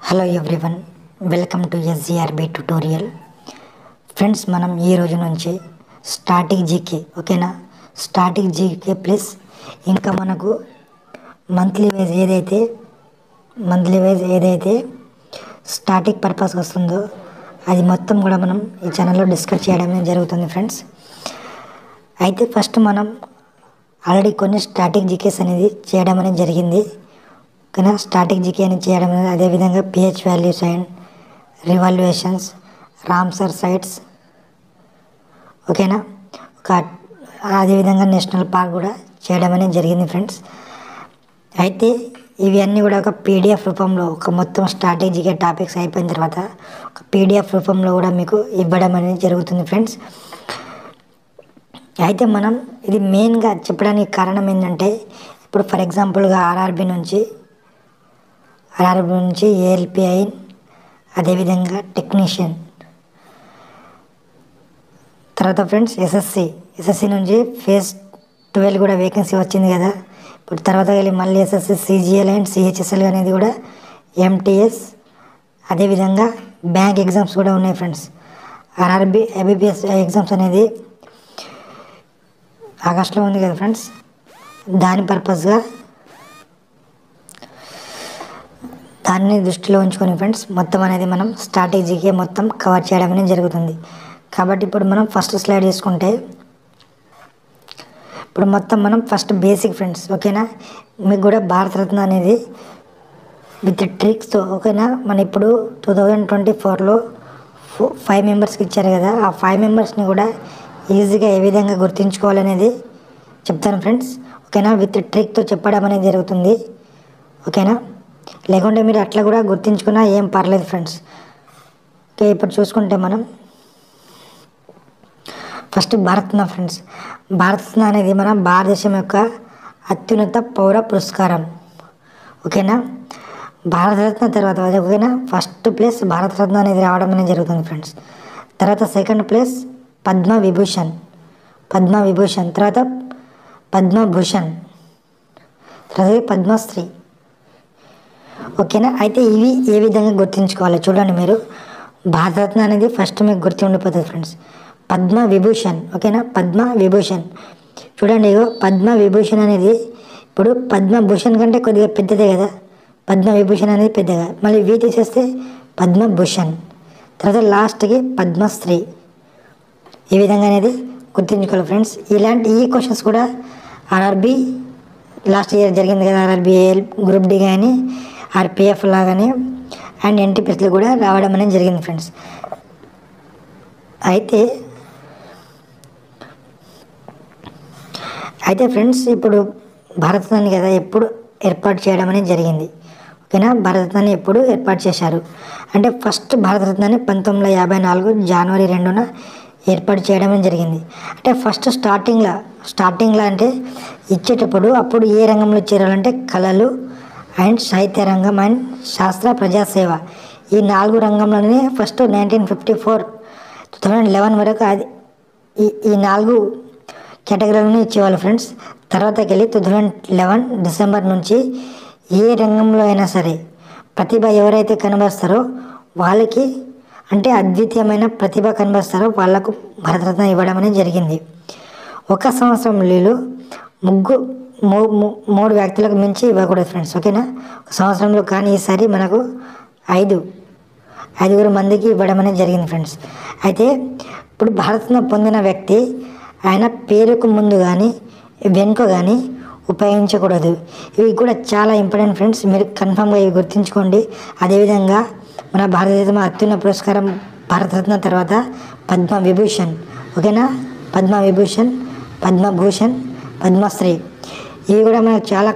Hello everyone, welcome to SGRB tutorial. Friends, మనం ఈ రోజు నుంచి స్టాటిక్ జీకే, ఓకేనా? స్టాటిక్ జీకే ప్లస్ ఇంకా మనకు మంత్లీ వైజ్ ఏదైతే స్టాటిక్ పర్పస్ వస్తుందో అది మొత్తం కూడా మనం ఈ ఛానల్లో డిస్కస్ చేయడం జరుగుతుంది ఫ్రెండ్స్. అయితే ఫస్ట్ మనం ఆల్రెడీ కొన్ని స్టాటిక్ జీకేస్ అనేది చేయడం అనేది జరిగింది, ఓకేనా? స్టాటిక్ జీకే అని చేయడం అనేది, అదేవిధంగా pH values and revaluations, Ramsar sites, ఓకేనా? అదేవిధంగా నేషనల్ పార్క్ కూడా చేయడం అనేది జరిగింది ఫ్రెండ్స్. అయితే ఇవి అన్నీ కూడా ఒక పీడిఎఫ్ రూపంలో, ఒక మొత్తం స్టాటిక్ జీకే టాపిక్స్ అయిపోయిన తర్వాత ఒక పీడిఎఫ్ రూపంలో కూడా మీకు ఇవ్వడం అనేది జరుగుతుంది ఫ్రెండ్స్. అయితే మనం ఇది మెయిన్గా చెప్పడానికి కారణం ఏంటంటే, ఇప్పుడు ఫర్ ఎగ్జాంపుల్గా ఆర్ఆర్బి నుంచి ఏఎల్పిఐ, అదేవిధంగా టెక్నీషియన్, తర్వాత ఫ్రెండ్స్ ఎస్ఎస్సి నుంచి ఫేజ్ 12 కూడా వేకెన్సీ వచ్చింది కదా. ఇప్పుడు తర్వాత వెళ్ళి మళ్ళీ ఎస్ఎస్సి సిజిఎల్ అండ్ సిహెచ్ఎస్ఎల్ అనేది కూడా, ఎంటీఎస్, అదేవిధంగా బ్యాంక్ ఎగ్జామ్స్ కూడా ఉన్నాయి ఫ్రెండ్స్. ఆర్ఆర్బి ఐబిపిఎస్ ఎగ్జామ్స్ అనేది ఆగస్టులో ఉంది కదా ఫ్రెండ్స్. దాని పర్పస్గా దాన్ని దృష్టిలో ఉంచుకొని ఫ్రెండ్స్ మొత్తం అనేది మనం స్టాటిక్ జీకే మొత్తం కవర్ చేయడం అనేది జరుగుతుంది. కాబట్టి ఇప్పుడు మనం ఫస్ట్ స్లైడ్ తీసుకుంటే, ఇప్పుడు మొత్తం మనం ఫస్ట్ బేసిక్ ఫ్రెండ్స్, ఓకేనా? మీకు కూడా భారతరత్న అనేది విత్ ట్రిక్స్తో, ఓకేనా? మన ఇప్పుడు 2024లో 5 మెంబర్స్కి ఇచ్చారు కదా. ఆ 5 మెంబర్స్ని కూడా ఈజీగా ఏ విధంగా గుర్తుంచుకోవాలనేది చెప్తాను ఫ్రెండ్స్, ఓకేనా? విత్ ట్రిక్తో చెప్పడం అనేది జరుగుతుంది, ఓకేనా? లేకుంటే మీరు అట్లా కూడా గుర్తుంచుకున్నా ఏం పర్లేదు ఫ్రెండ్స్. ఓకే, ఇప్పుడు చూసుకుంటే మనం ఫస్ట్ భారతరత్న ఫ్రెండ్స్. భారతరత్న అనేది మన భారతదేశం యొక్క అత్యున్నత పౌర పురస్కారం, ఓకేనా? భారతరత్న తర్వాత, ఓకేనా, ఫస్ట్ ప్లేస్ భారతరత్న అనేది రావడం అనేది జరుగుతుంది ఫ్రెండ్స్. తర్వాత సెకండ్ ప్లేస్ పద్మవిభూషణ్, తర్వాత పద్మభూషణ్, తర్వాత పద్మశ్రీ, ఓకేనా? అయితే ఇవి ఏ విధంగా గుర్తుంచుకోవాలి చూడండి మీరు. భారతరత్న అనేది ఫస్ట్ మీకు గుర్తు ఉండిపోతుంది ఫ్రెండ్స్. పద్మవిభూషణ్, ఓకేనా? పద్మవిభూషణ్ చూడండి, పద్మవిభూషణ్ అనేది ఇప్పుడు పద్మభూషణ్ కంటే కొద్దిగా పెద్దదే కదా. పద్మవిభూషణ్ అనేది పెద్దగా, మళ్ళీ వి తీసేస్తే పద్మభూషణ్, తర్వాత లాస్ట్కి పద్మశ్రీ. ఈ విధంగా అనేది గుర్తుంచుకోవాలి ఫ్రెండ్స్. ఈ క్వశ్చన్స్ కూడా ఆర్ఆర్బి లాస్ట్ ఇయర్ జరిగింది కదా, ఆర్ఆర్బి గ్రూప్ డి కానీ ఆర్పిఎఫ్ లాగానే అండ్ ఎన్టీపీఎస్లో కూడా రావడం అనేది జరిగింది ఫ్రెండ్స్. అయితే ఫ్రెండ్స్, ఇప్పుడు భారతరత్నాన్ని కదా ఎప్పుడు ఏర్పాటు చేయడం అనేది జరిగింది, ఓకేనా? భారతరత్నాన్ని ఎప్పుడు ఏర్పాటు చేశారు అంటే, ఫస్ట్ భారతరత్నాన్ని 1954 జనవరి 2న ఏర్పాటు చేయడం జరిగింది. అంటే ఫస్ట్ స్టార్టింగ్లో అంటే ఇచ్చేటప్పుడు అప్పుడు ఏ రంగంలో చేరాలంటే కళలు అండ్ సాహిత్య రంగం అండ్ శాస్త్ర ప్రజాసేవ, ఈ 4 రంగంలోనే ఫస్ట్ 1954 2011 వరకు అది ఈ 4 కేటగిరీలను ఇచ్చేవాళ్ళు ఫ్రెండ్స్. తర్వాతకి వెళ్ళి 2011 డిసెంబర్ నుంచి ఏ రంగంలో అయినా సరే ప్రతిభ ఎవరైతే కనబరుస్తారో వాళ్ళకి, అంటే అద్వితీయమైన ప్రతిభ కనబరుస్తారో వాళ్లకు భారతరత్న ఇవ్వడం అనేది జరిగింది. 1 సంవత్సరంలో 3 వ్యక్తులకు మించి ఇవ్వకూడదు ఫ్రెండ్స్, ఓకేనా? 1 సంవత్సరంలో కానీ ఈసారి మనకు 5 మందికి ఇవ్వడం అనేది జరిగింది ఫ్రెండ్స్. అయితే ఇప్పుడు భారతరత్న పొందిన వ్యక్తి ఆయన పేరుకు ముందు కానీ వెనుక కానీ ఉపయోగించకూడదు. ఇవి కూడా చాలా ఇంపార్టెంట్ ఫ్రెండ్స్, మీరు కన్ఫామ్గా ఇవి గుర్తుంచుకోండి. అదేవిధంగా మన భారతదేశం అత్యున్నత పురస్కారం భారతరత్న తర్వాత పద్మవిభూషణ్, ఓకేనా? పద్మవిభూషణ్, పద్మభూషణ్, పద్మశ్రీ, ఇవి కూడా మనకు చాలా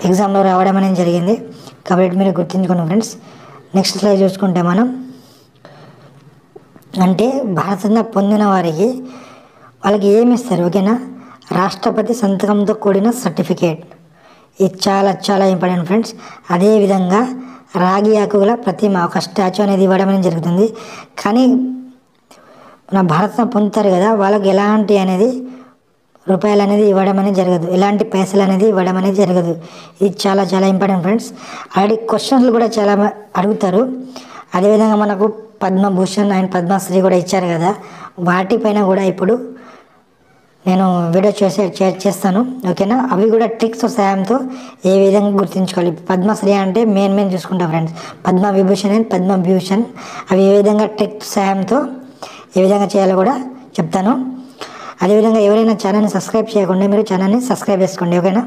ఎగ్జామ్లో రావడం అనేది జరిగింది, కాబట్టి మీరు గుర్తుంచుకోండి ఫ్రెండ్స్. నెక్స్ట్ స్లైడ్ చూసుకుంటే మనం, అంటే భారతరత్న పొందిన వాళ్ళకి ఏమి ఇస్తారు, ఓకేనా? రాష్ట్రపతి సంతకంతో కూడిన సర్టిఫికేట్, ఇది చాలా చాలా ఇంపార్టెంట్ ఫ్రెండ్స్. అదేవిధంగా రాగి ఆకు గల ప్రతిమ, ఒక స్టాచ్యూ అనేది ఇవ్వడం అనేది జరుగుతుంది. కానీ మన భారతరత్న పొందుతారు కదా, వాళ్ళకి ఎలాంటి అనేది రూపాయలు అనేది ఇవ్వడం అనేది జరగదు, ఎలాంటి పైసలు అనేది ఇవ్వడం అనేది జరగదు. ఇది చాలా చాలా ఇంపార్టెంట్ ఫ్రెండ్స్. ఆల్రెడీ క్వశ్చన్లు కూడా చాలా అడుగుతారు. అదేవిధంగా మనకు పద్మభూషణ్ అండ్ పద్మశ్రీ కూడా ఇచ్చారు కదా, వాటిపైన కూడా ఇప్పుడు నేను వీడియో చేస్తాను. ఓకేనా, అవి కూడా ట్రిక్స్ సహాయంతో ఏ విధంగా గుర్తుంచుకోవాలి. పద్మశ్రీ అంటే మెయిన్ చూసుకుంటాం ఫ్రెండ్స్. పద్మవిభూషణ్ అండ్ పద్మభూషణ్ అవి ఏ విధంగా ట్రిక్స్ సహాయంతో ఏ విధంగా చేయాలో కూడా చెప్తాను. అదేవిధంగా ఎవరైనా ఛానల్ని సబ్స్క్రైబ్ చేయకుండా మీరు ఛానల్ని సబ్స్క్రైబ్ చేసుకోండి. ఓకేనా,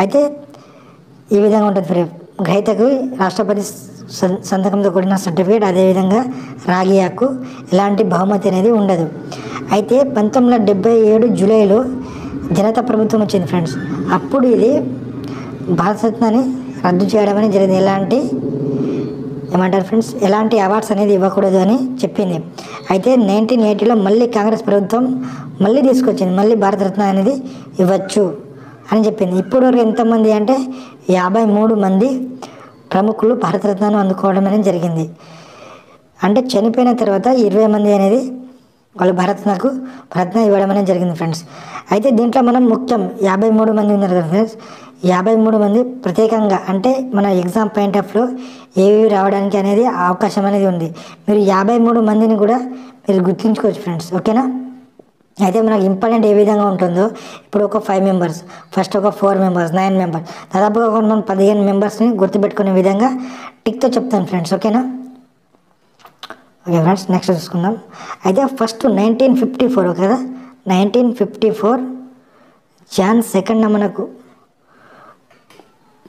అయితే ఈ విధంగా ఉంటుంది ఫ్రెండ్స్. గ్రహీతకు రాష్ట్రపతి సంతకంతో కూడిన సర్టిఫికేట్, అదేవిధంగా రాగి హక్కు, ఎలాంటి బహుమతి అనేది ఉండదు. అయితే 1977 జూలైలో జనతా ప్రభుత్వం వచ్చింది ఫ్రెండ్స్. అప్పుడు ఇది భారతరత్నాన్ని రద్దు చేయడం అనేది జరిగింది. ఏమంటారు ఫ్రెండ్స్, ఎలాంటి అవార్డ్స్ అనేది ఇవ్వకూడదు అని చెప్పింది. అయితే 1980లో మళ్ళీ కాంగ్రెస్ ప్రభుత్వం మళ్ళీ తీసుకొచ్చింది, మళ్ళీ భారతరత్న అనేది ఇవ్వచ్చు అని చెప్పింది. ఇప్పటివరకు ఎంతమంది అంటే 53 మంది ప్రముఖులు భారతరత్నాన్ని అందుకోవడం అనేది జరిగింది. అంటే చనిపోయిన తర్వాత 20 మంది అనేది వాళ్ళు భారతరత్న ఇవ్వడం అనేది జరిగింది ఫ్రెండ్స్. అయితే దీంట్లో మనం ముఖ్యం 53 మంది ఉన్నారు కదా ఫ్రెండ్స్, 53 మంది ప్రత్యేకంగా అంటే మన ఎగ్జామ్ పాయింట్ ఆఫ్లో ఏవి రావడానికి అనేది అవకాశం అనేది ఉంది. మీరు 53 మందిని కూడా మీరు గుర్తుంచుకోవచ్చు ఫ్రెండ్స్. ఓకేనా, అయితే మనకు ఇంపార్టెంట్ ఏ విధంగా ఉంటుందో, ఇప్పుడు ఒక 5 మెంబర్స్, ఫస్ట్ ఒక 4 మెంబర్స్, 9 మెంబర్స్, దాదాపుగా మనం 15 మెంబర్స్ని గుర్తుపెట్టుకునే విధంగా టిక్తో చెప్తాను ఫ్రెండ్స్. ఓకేనా, ఓకే ఫ్రెండ్స్, నెక్స్ట్ చూసుకుందాం. అయితే ఫస్ట్ 1954 కదా, 1954 జాన్ 2న మనకు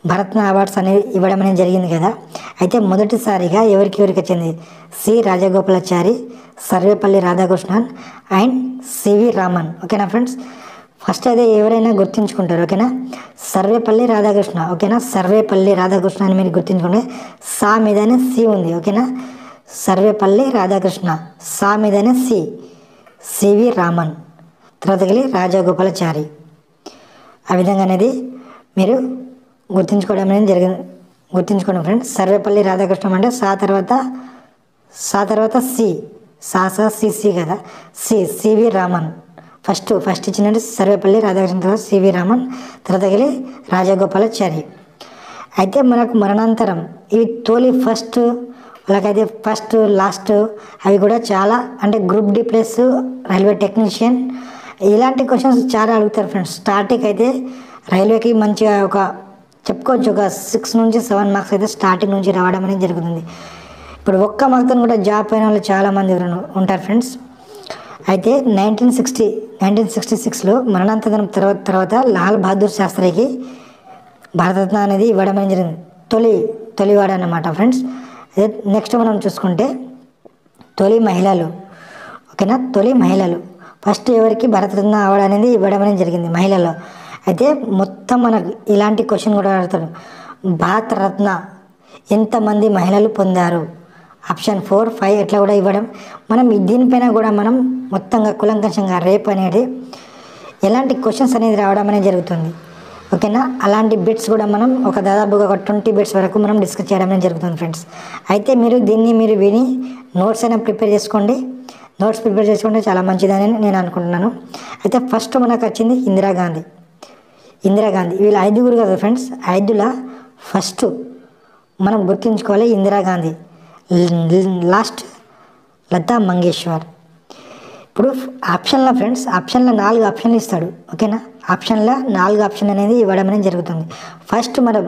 భారతరత్న అవార్డ్స్ అనేవి ఇవ్వడం అనేది జరిగింది కదా. అయితే మొదటిసారిగా ఎవరికి వచ్చింది, C Rajagopalachari, Sarvepalli Radhakrishnan and CV Raman. ఓకేనా ఫ్రెండ్స్, ఫస్ట్ అయితే ఎవరైనా గుర్తుంచుకుంటారు. ఓకేనా, సర్వేపల్లి రాధాకృష్ణ. ఓకేనా, సర్వేపల్లి రాధాకృష్ణ అని మీరు గుర్తుంచుకుంటే సా మీదనే సి ఉంది. ఓకేనా, సర్వేపల్లి రాధాకృష్ణ, సా మీదనే సి, సివి రామన్, తర్వాత రాజగోపాలాచారి. ఆ విధంగా అనేది మీరు గుర్తుంచుకోవడం అనేది గుర్తుంచుకోండి ఫ్రెండ్స్. సర్వేపల్లి రాధాకృష్ణ అంటే సా తర్వాత సి, సి కదా, సివి రామన్. ఫస్ట్ ఇచ్చినట్టు సర్వేపల్లి రాధాకృష్ణ, తర్వాత సివి రామన్, తర్వాత రాజగోపాలాచారి. అయితే మనకు మరణాంతరం ఇవి తోలి ఫస్ట్ వాళ్ళకైతే ఫస్ట్ లాస్ట్ అవి కూడా చాలా అంటే group D plus railway technician ఇలాంటి క్వశ్చన్స్ చాలా అడుగుతారు ఫ్రెండ్స్. స్టార్టింగ్ అయితే రైల్వేకి మంచిగా ఒక చెప్పుకోవచ్చు, ఒక 6 నుంచి 7 మార్క్స్ అయితే స్టార్టింగ్ నుంచి రావడం అనేది జరుగుతుంది. ఇప్పుడు ఒక్క మార్క్తో కూడా జాబ్ అయిన వాళ్ళు చాలామంది ఉంటారు ఫ్రెండ్స్. అయితే 1966లో మరణాంతరం తర్వాత లాల్ బహదూర్ శాస్త్రికి భారతరత్న అనేది ఇవ్వడం అనేది జరిగింది. తొలివాడు అన్నమాట ఫ్రెండ్స్. అదే నెక్స్ట్ మనం చూసుకుంటే తొలి మహిళలు. ఓకేనా, తొలి మహిళలు ఫస్ట్ ఎవరికి భారతరత్న అవార్డు అనేది ఇవ్వడం అనేది జరిగింది మహిళల్లో. అయితే మొత్తం మనకు ఇలాంటి క్వశ్చన్ కూడా అడుగుతారు, భారతరత్న ఎంతమంది మహిళలు పొందారు, ఆప్షన్ 4, 5 ఎట్లా కూడా ఇవ్వడం. మనం దీనిపైన కూడా మనం మొత్తంగా కులంకషంగా రేపు అనేది ఎలాంటి క్వశ్చన్స్ అనేది రావడం అనేది జరుగుతుంది. ఓకేనా, అలాంటి బిట్స్ కూడా మనం ఒక దాదాపుగా ఒక 20 బిట్స్ వరకు మనం డిస్కస్ చేయడం అనేది జరుగుతుంది ఫ్రెండ్స్. అయితే దీన్ని మీరు విని నోట్స్ అయినా ప్రిపేర్ చేసుకోండి. నోట్స్ ప్రిపేర్ చేసుకుంటే చాలా మంచిదని నేను అనుకుంటున్నాను. అయితే ఫస్ట్ మనకు వచ్చింది ఇందిరాగాంధీ. వీళ్ళు 5 కదా ఫ్రెండ్స్, 5ల ఫస్ట్ మనం గుర్తుంచుకోవాలి ఇందిరాగాంధీ, లాస్ట్ లతా మంగేష్కర్. ఇప్పుడు ఆప్షన్లో ఫ్రెండ్స్, ఆప్షన్లో 4 ఆప్షన్లు ఇస్తాడు. ఓకేనా, ఆప్షన్లో 4 ఆప్షన్ అనేది ఇవ్వడం అనేది జరుగుతుంది. ఫస్ట్ మనం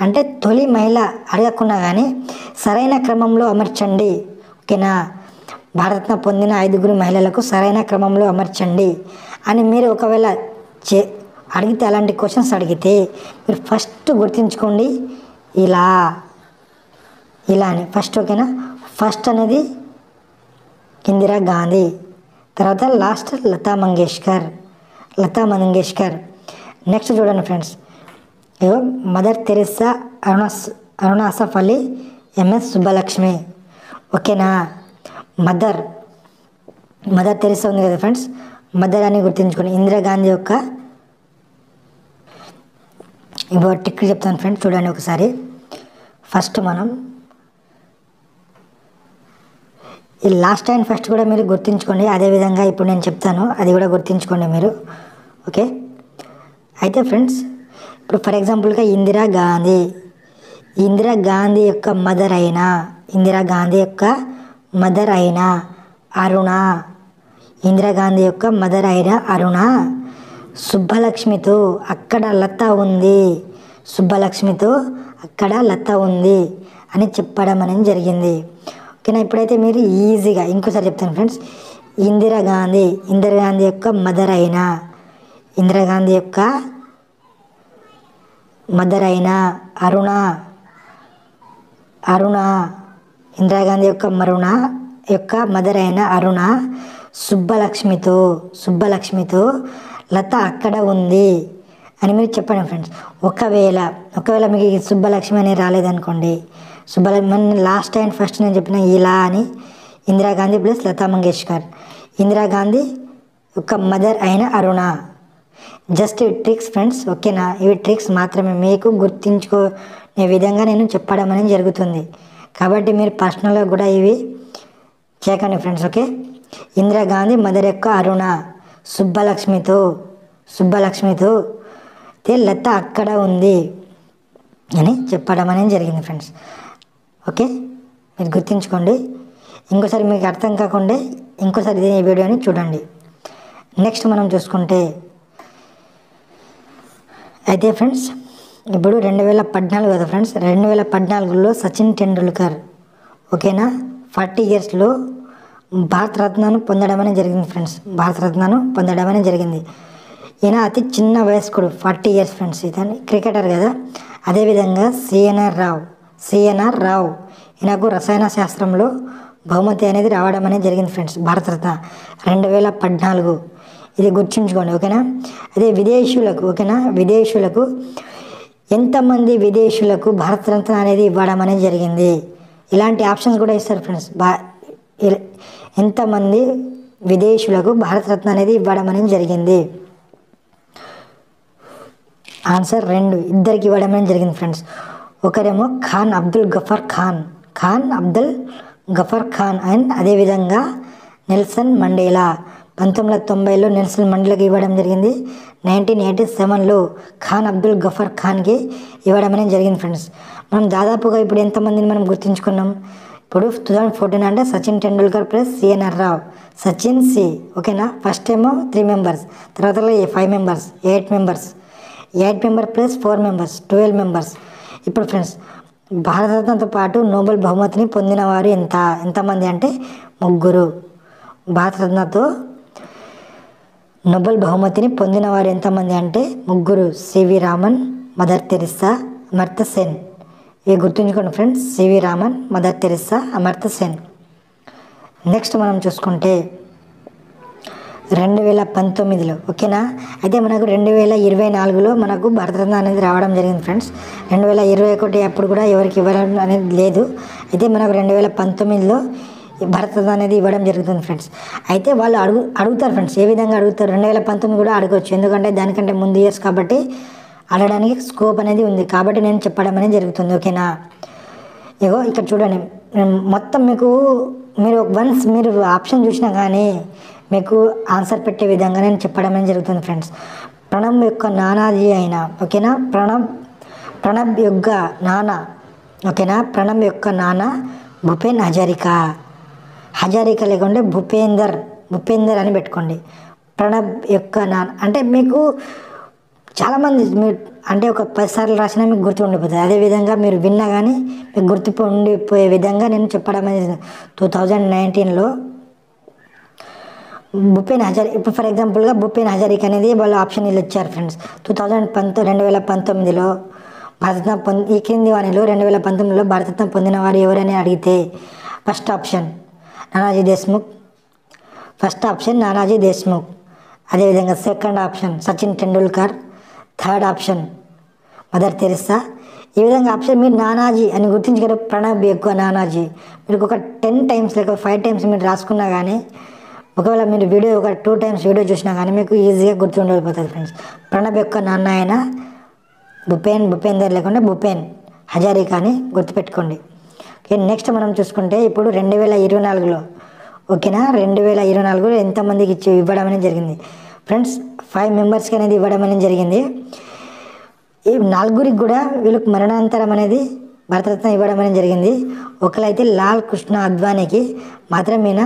అంటే తొలి మహిళ అడగకున్నా కానీ సరైన క్రమంలో అమర్చండి. ఓకేనా, భారతరత్న పొందిన 5 మహిళలకు సరైన క్రమంలో అమర్చండి అని మీరు ఒకవేళ అడిగితే, అలాంటి క్వశ్చన్స్ అడిగితే మీరు ఫస్ట్ గుర్తుంచుకోండి ఇలా అని ఫస్ట్. ఓకేనా, ఫస్ట్ అనేది ఇందిరాగాంధీ, తర్వాత లాస్ట్ లతా మంగేష్కర్. నెక్స్ట్ చూడండి ఫ్రెండ్స్, మదర్ తెరెసా, అరుణ అసఫ్ అలీ, ఎంఎస్ సుబ్బలక్ష్మి. ఓకేనా, మదర్ తెరెసా ఉంది కదా ఫ్రెండ్స్, మదర్ అని గుర్తుంచుకోండి. ఇందిరాగాంధీ యొక్క ఇప్పుడు టిక్ చెప్తాను ఫ్రెండ్స్, చూడండి ఒకసారి. ఫస్ట్ మనం ఈ లాస్ట్ అండ్ ఫస్ట్ కూడా మీరు గుర్తుంచుకోండి. అదేవిధంగా ఇప్పుడు నేను చెప్తాను, అది కూడా గుర్తుంచుకోండి మీరు. ఓకే. అయితే ఫ్రెండ్స్ ఇప్పుడు ఫర్ ఎగ్జాంపుల్గా ఇందిరా గాంధీ యొక్క మదర్ అయిన అరుణ సుబ్బలక్ష్మితో అక్కడ లత ఉంది అని చెప్పడం అనేది జరిగింది. ఓకేనా. ఇప్పుడైతే మీరు ఈజీగా ఇంకోసారి చెప్తాను ఫ్రెండ్స్. ఇందిరాగాంధీ యొక్క మదర్ అయిన అరుణ ఇందిరాగాంధీ యొక్క మదర్ అయిన అరుణ సుబ్బలక్ష్మితో లత అక్కడ ఉంది అని మీరు చెప్పండి ఫ్రెండ్స్. ఒకవేళ మీకు ఈ సుబ్బలక్ష్మి అని రాలేదనుకోండి, లాస్ట్ అండ్ ఫస్ట్ నేను చెప్పిన ఇలా అని ఇందిరాగాంధీ ప్లస్ లతా మంగేష్కర్, ఇందిరాగాంధీ యొక్క మదర్ అయిన అరుణ. Just tricks friends. ఓకేనా. ఇవి ట్రిక్స్ మాత్రమే, మీకు గుర్తించుకునే విధంగా నేను చెప్పడం అనేది జరుగుతుంది. కాబట్టి మీరు పర్సనల్గా కూడా ఇవి చేయకండి ఫ్రెండ్స్. ఓకే. ఇందిరాగాంధీ మదర్ యొక్క అరుణ సుబ్బలక్ష్మితో లత అక్కడ ఉంది అని చెప్పడం అనేది జరిగింది ఫ్రెండ్స్. ఓకే. మీరు గుర్తుంచుకోండి. ఇంకోసారి మీకు అర్థం కాకుండా ఇంకోసారి ఇదే వీడియోని చూడండి. నెక్స్ట్ మనం చూసుకుంటే అయితే ఫ్రెండ్స్ ఇప్పుడు 2014 కదా ఫ్రెండ్స్. 2014లో సచిన్ టెండూల్కర్ ఓకేనా 40 ఇయర్స్లో భారతరత్నను పొందడం అనేది జరిగింది ఫ్రెండ్స్. ఈయన అతి చిన్న వయస్కుడు, 40 ఇయర్స్ ఫ్రెండ్స్. ఇతను క్రికెటర్ కదా. అదేవిధంగా సిఎన్ఆర్ రావు ఈయనకు రసాయన శాస్త్రంలో బహుమతి అనేది రావడం అనేది జరిగింది ఫ్రెండ్స్, భారతరత్న 2014. ఇది గుర్తుంచుకోండి. ఓకేనా. అదే విదేశీయులకు ఎంతమంది విదేశీయులకు భారతరత్న అనేది ఇవ్వడం అనేది జరిగింది. ఇలాంటి ఆప్షన్స్ కూడా ఇస్తారు ఫ్రెండ్స్. ఎంతమంది విదేశీయులకు భారతరత్న అనేది ఇవ్వడం అనేది జరిగింది. ఆన్సర్ 2, ఇద్దరికి ఇవ్వడం అనేది జరిగింది ఫ్రెండ్స్. ఒకరేమో ఖాన్ అబ్దుల్ గఫర్ ఖాన్ అండ్ అదేవిధంగా నెల్సన్ మండేలా. 1990లో నెల్సన్ మండేలాకి ఇవ్వడం జరిగింది. 1987లో ఖాన్ అబ్దుల్ గఫర్ ఖాన్కి ఇవ్వడం అనేది జరిగింది ఫ్రెండ్స్. మనం దాదాపుగా ఇప్పుడు ఎంతమందిని మనం గుర్తుంచుకున్నాం. ఇప్పుడు 2014 అంటే సచిన్ టెండూల్కర్ ప్లస్ సిఎన్ఆర్ రావు, సచిన్ సి. ఓకేనా. ఫస్ట్ ఏమో 3 మెంబర్స్, తర్వాత 5 members, 8 members plus 4 members, 12 members. ఇప్పుడు ఫ్రెండ్స్ భారతరత్నతో పాటు నోబెల్ బహుమతిని పొందిన వారు ఎంతమంది అంటే 3. భారతరత్నతో నోబెల్ బహుమతిని పొందిన వారు ఎంతమంది అంటే 3. CV Raman, mother Teresa, Amartya Sen. ఇవి గుర్తుంచుకోండి friends. CV Raman, mother Teresa, Amartya Sen. Next మనం చూసుకుంటే 2019లో ఓకేనా. అయితే మనకు 2024లో మనకు భారతరత్న అనేది రావడం జరిగింది ఫ్రెండ్స్. 2021 అప్పుడు కూడా ఎవరికి ఇవ్వడం అనేది లేదు. అయితే మనకు 2019లో భారతరత్న అనేది ఇవ్వడం జరుగుతుంది ఫ్రెండ్స్. అయితే వాళ్ళు అడుగుతారు ఫ్రెండ్స్. ఏ విధంగా అడుగుతారు? 2019 కూడా అడగవచ్చు, ఎందుకంటే దానికంటే ముందు ఇయర్స్ కాబట్టి అడగడానికి స్కోప్ అనేది ఉంది. కాబట్టి నేను చెప్పడం అనేది జరుగుతుంది. ఓకేనా. ఇగో ఇక్కడ చూడండి, మొత్తం మీరు వన్స్ మీరు ఆప్షన్ చూసినా కానీ మీకు ఆన్సర్ పెట్టే విధంగా నేను చెప్పడం అనేది జరుగుతుంది ఫ్రెండ్స్. ప్రణబ్ యొక్క నానాజీ అయిన ఓకేనా, ప్రణబ్ యొక్క నాన్న ఓకేనా, ప్రణబ్ యొక్క నాన్న భూపేన్ హజారికా లేకుంటే భూపేందర్ అని పెట్టుకోండి. ప్రణబ్ యొక్క నాన్న అంటే మీకు చాలామంది మీరు అంటే ఒక 10 సార్లు రాసినా మీకు గుర్తు ఉండిపోతుంది. అదేవిధంగా మీరు విన్నా కానీ మీకు గుర్తు ఉండిపోయే విధంగా నేను చెప్పడం అనేది 2019లో భూపేన్ హజారికా. ఇప్పుడు ఫర్ ఎగ్జాంపుల్గా భూపేన్ హజారికా అనేది వాళ్ళు ఆప్షన్ ఇలా ఇచ్చారు ఫ్రెండ్స్. 2019లో భారతరత్న ఈ క్రింది వాణిలో 2019లో భారతరత్న పొందిన వారు ఎవరని అడిగితే ఫస్ట్ ఆప్షన్ నానాజీ దేశ్ముఖ్, అదేవిధంగా second option Sachin Tendulkar, third option mother Teresa. ఈ విధంగా ఆప్షన్ మీరు నానాజీ అని గుర్తించగలరు. ప్రణబ్ ఎక్కువ నానాజీ మీరు ఒక 10 టైమ్స్ లేక 5 టైమ్స్ మీరు రాసుకున్నా కానీ, ఒకవేళ మీరు వీడియో ఒక 2 టైమ్స్ వీడియో చూసినా కానీ మీకు ఈజీగా గుర్తుండిపోతుంది ఫ్రెండ్స్. ప్రణబ్ యొక్క నాన్న అయిన భూపేందర్ లేకుండా భూపేన్ హజారికా అని గుర్తుపెట్టుకోండి. ఓకే. నెక్స్ట్ మనం చూసుకుంటే ఇప్పుడు 2024లో ఓకేనా, 2024లో ఎంతమందికి ఇవ్వడం అనేది జరిగింది ఫ్రెండ్స్ 5 మెంబర్స్కి అనేది ఇవ్వడం అనేది జరిగింది. ఈ 4గురికి కూడా వీళ్ళకి మరణాంతరం అనేది భారతరత్న ఇవ్వడం అనేది జరిగింది. ఒకరైతే లాల్ కృష్ణ అద్వానీకి మాత్రం ఈయన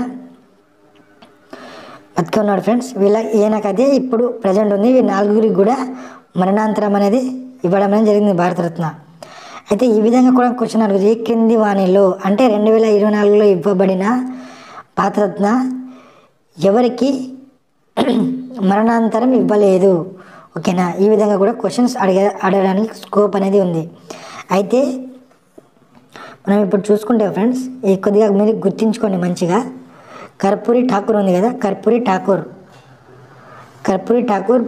బతికి ఉన్నాడు ఫ్రెండ్స్. ఈయనకైతే ఇప్పుడు ప్రజెంట్ ఉంది. ఈ 4గురికి కూడా మరణాంతరం అనేది ఇవ్వడం అనేది జరిగింది భారతరత్న. అయితే ఈ విధంగా కూడా క్వశ్చన్ అడుగుతుంది, ఈ క్రింది వాణిలో అంటే 2024లో ఇవ్వబడిన భారతరత్న ఎవరికి మరణాంతరం ఇవ్వలేదు. ఓకేనా, ఈ విధంగా కూడా క్వశ్చన్స్ అడగడానికి స్కోప్ అనేది ఉంది. అయితే మనం ఇప్పుడు చూసుకుంటే ఫ్రెండ్స్, ఈ కొద్దిగా మీరు గుర్తించుకోండి మంచిగా. కర్పూరి ఠాకూర్ ఉంది కదా, కర్పూరి ఠాకూర్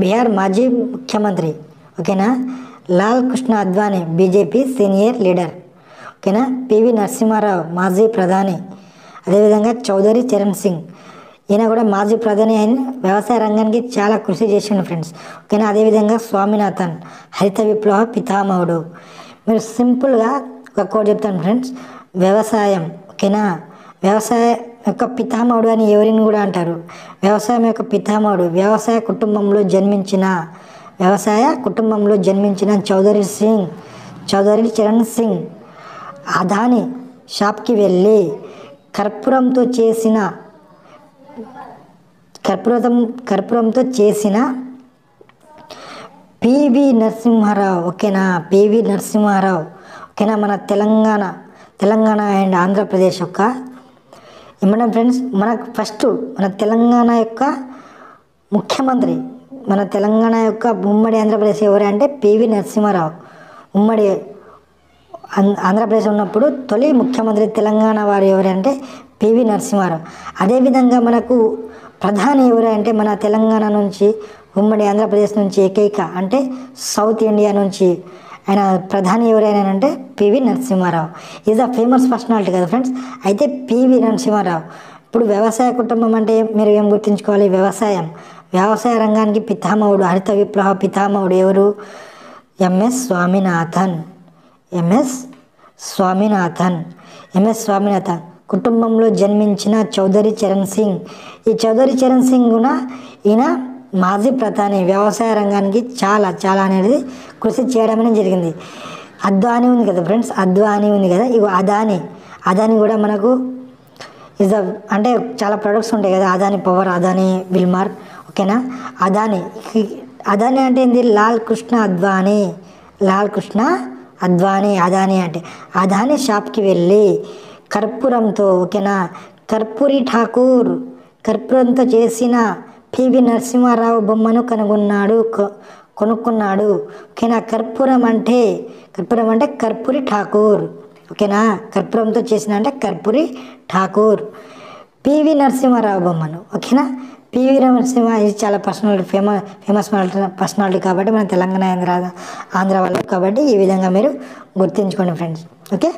బీహార్ మాజీ ముఖ్యమంత్రి. ఓకేనా, Lal Krishna Advani BJP senior leader. ఓకేనా, పివి నరసింహారావు మాజీ ప్రధాని. అదేవిధంగా చౌదరి చరణ్ సింగ్, ఈయన కూడా మాజీ ప్రధాని అయిన వ్యవసాయ రంగానికి చాలా కృషి చేసిండు ఫ్రెండ్స్. ఓకేనా, అదేవిధంగా స్వామినాథన్ హరిత విప్లవ పితామహుడు. మీరు సింపుల్గా ఒక కోడ్ చెప్తాను ఫ్రెండ్స్, వ్యవసాయం. ఓకేనా, వ్యవసాయ యొక్క పితామహుడు అని ఎవరిని కూడా అంటారు. వ్యవసాయం యొక్క పితామహుడు వ్యవసాయ కుటుంబంలో జన్మించిన చౌదరి చరణ్ సింగ్ అదానీ షాప్కి వెళ్ళి కర్పూరంతో చేసిన పివి నరసింహారావు. ఓకేనా, ఓకేనా, మన తెలంగాణ అండ్ ఆంధ్రప్రదేశ్ యొక్క ఏమన్నా ఫ్రెండ్స్, మనకు ఫస్ట్ మన తెలంగాణ యొక్క ముఖ్యమంత్రి, మన తెలంగాణ యొక్క ఉమ్మడి ఆంధ్రప్రదేశ్ ఎవరు అంటే పివి నరసింహారావు. ఉమ్మడి ఆంధ్రప్రదేశ్ ఉన్నప్పుడు తొలి ముఖ్యమంత్రి తెలంగాణ వారు ఎవరంటే పివి నరసింహారావు. అదేవిధంగా మనకు ప్రధాని ఎవరు అంటే మన తెలంగాణ నుంచి ఉమ్మడి ఆంధ్రప్రదేశ్ నుంచి ఏకైక అంటే సౌత్ ఇండియా నుంచి ఆయన ప్రధాని ఎవరైనా అంటే PV Narasimha Rao. Is a famous personality కదా ఫ్రెండ్స్. అయితే పివి నరసింహారావు ఇప్పుడు వ్యవసాయ కుటుంబం అంటే మీరు ఏం గుర్తుంచుకోవాలి, వ్యవసాయ రంగానికి పితామహుడు, హరిత విప్లవ పితామహుడు ఎవరు, ఎంఎస్ స్వామినాథన్. కుటుంబంలో జన్మించిన చౌదరి చరణ్ సింగ్. ఈ చౌదరి చరణ్ సింగ్ కూడా ఈయన మాజీ ప్రధాని, వ్యవసాయ రంగానికి చాలా అనేది కృషి చేయడం అనేది జరిగింది. అద్వానీ ఉంది కదా ఫ్రెండ్స్, ఇగో అదానీ కూడా మనకు అంటే చాలా ప్రొడక్ట్స్ ఉంటాయి కదా, అదానీ పవర్, అదానీ విల్మార్. ఓకేనా, అదానీ అంటే ఏంది, లాల్ కృష్ణ అద్వానీ అదానీ అంటే అదానీ షాప్కి వెళ్ళి కర్పూరంతో, ఓకేనా, కర్పూరంతో చేసిన పివి నరసింహారావు బొమ్మను కొనుక్కున్నాడు. ఓకేనా, కర్పూరం అంటే కర్పూరి ఠాకూర్. ఓకేనా, కర్పూరంతో చేసిన అంటే కర్పూరి ఠాకూర్ పివి నరసింహారావు బొమ్మను. ఓకేనా, పివి నరసింహ ఇది చాలా ఫేమస్ పర్సనాలిటీ కాబట్టి మన తెలంగాణ ఆంధ్ర వాళ్ళు కాబట్టి ఈ విధంగా మీరు గుర్తుంచుకోండి ఫ్రెండ్స్. ఓకే,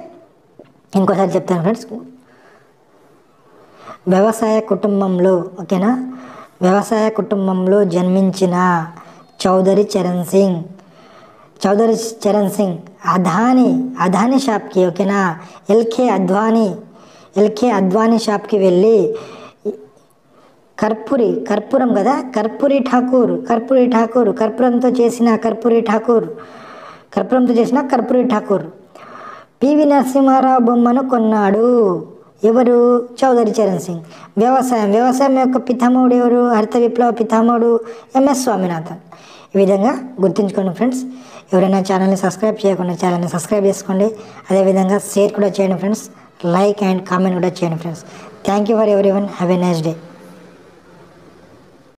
ఇంకోసారి చెప్తాను ఫ్రెండ్స్. వ్యవసాయ కుటుంబంలో జన్మించిన చౌదరి చరణ్ సింగ్ అదానీ షాప్కి, ఓకేనా, ఎల్కే అద్వానీ షాప్కి వెళ్ళి కర్పూరం కదా, కర్పూరి ఠాకూర్ కర్పూరంతో చేసిన కర్పూరి ఠాకూర్ పివి నరసింహారావు బొమ్మను కొన్నాడు. ఎవరు, చౌదరి చరణ్ సింగ్. వ్యవసాయం యొక్క పితామహుడు ఎవరు, హరిత విప్లవ పితామహుడు ఎంఎస్ స్వామినాథన్. ఈ విధంగా గుర్తుంచుకోండి ఫ్రెండ్స్. ఎవరైనా ఛానల్ని సబ్స్క్రైబ్ చేయకుండా ఛానల్ని సబ్స్క్రైబ్ చేసుకోండి. అదేవిధంగా షేర్ కూడా చేయండి ఫ్రెండ్స్, లైక్ అండ్ కామెంట్ కూడా చేయండి friends. Thank you for everyone. Have a nice day.